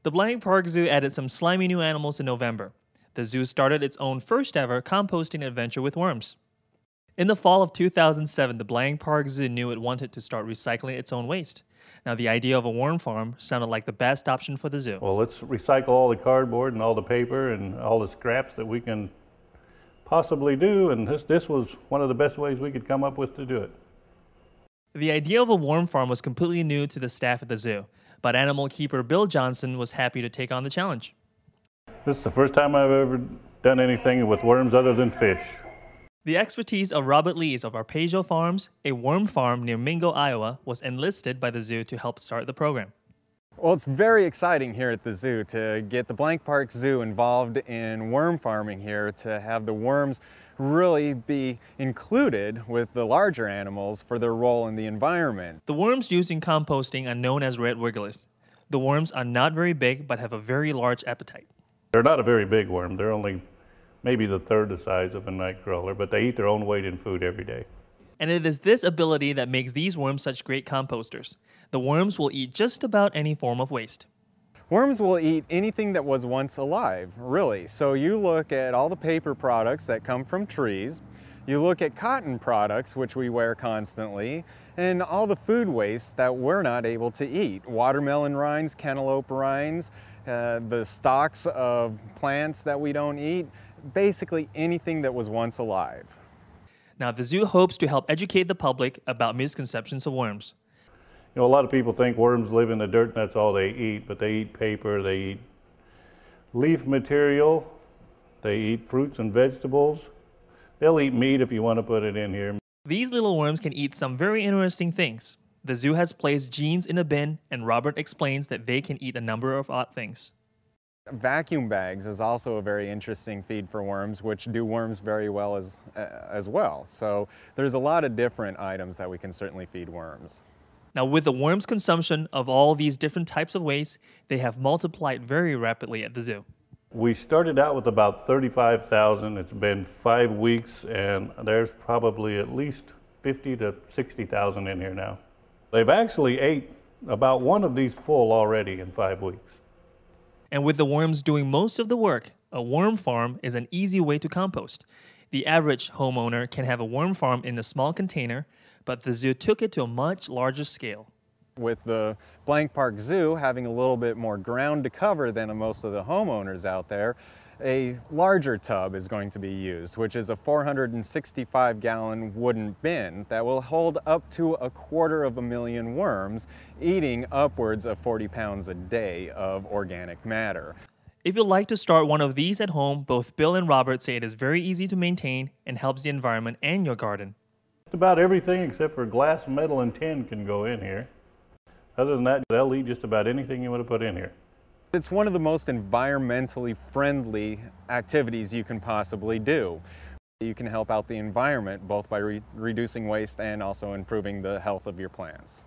The Blank Park Zoo added some slimy new animals in November. The zoo started its own first ever composting adventure with worms. In the fall of 2007, the Blank Park Zoo knew it wanted to start recycling its own waste. Now, the idea of a worm farm sounded like the best option for the zoo. Well, let's recycle all the cardboard and all the paper and all the scraps that we can possibly do, and this was one of the best ways we could come up with to do it. The idea of a worm farm was completely new to the staff at the zoo, but animal keeper Bill Johnson was happy to take on the challenge. This is the first time I've ever done anything with worms other than fish. The expertise of Robert Lees of Arpeggio Farms, a worm farm near Mingo, Iowa, was enlisted by the zoo to help start the program. Well, it's very exciting here at the zoo to get the Blank Park Zoo involved in worm farming here, to have the worms really be included with the larger animals for their role in the environment. The worms used in composting are known as red wigglers. The worms are not very big but have a very large appetite. They're not a very big worm. They're only maybe the third the size of a nightcrawler, but they eat their own weight in food every day. And it is this ability that makes these worms such great composters. The worms will eat just about any form of waste. Worms will eat anything that was once alive, really. So you look at all the paper products that come from trees, you look at cotton products, which we wear constantly, and all the food waste that we're not able to eat. Watermelon rinds, cantaloupe rinds, the stalks of plants that we don't eat, basically anything that was once alive. Now, the zoo hopes to help educate the public about misconceptions of worms. You know, a lot of people think worms live in the dirt and that's all they eat, but they eat paper, they eat leaf material, they eat fruits and vegetables. They'll eat meat if you want to put it in here. These little worms can eat some very interesting things. The zoo has placed genes in a bin, and Robert explains that they can eat a number of odd things. Vacuum bags is also a very interesting feed for worms, which do worms very well as well. So there's a lot of different items that we can certainly feed worms. Now, with the worms' consumption of all these different types of waste, they have multiplied very rapidly at the zoo. We started out with about 35,000. It's been 5 weeks, and there's probably at least 50 to 60,000 in here now. They've actually ate about one of these full already in 5 weeks. And with the worms doing most of the work, a worm farm is an easy way to compost. The average homeowner can have a worm farm in a small container, but the zoo took it to a much larger scale. With the Blank Park Zoo having a little bit more ground to cover than most of the homeowners out there, a larger tub is going to be used, which is a 465-gallon wooden bin that will hold up to 250,000 worms, eating upwards of 40 pounds a day of organic matter. If you'd like to start one of these at home, both Bill and Robert say it is very easy to maintain and helps the environment and your garden. Just about everything except for glass, metal, and tin can go in here. Other than that, they'll eat just about anything you want to put in here. It's one of the most environmentally friendly activities you can possibly do. You can help out the environment both by reducing waste and also improving the health of your plants.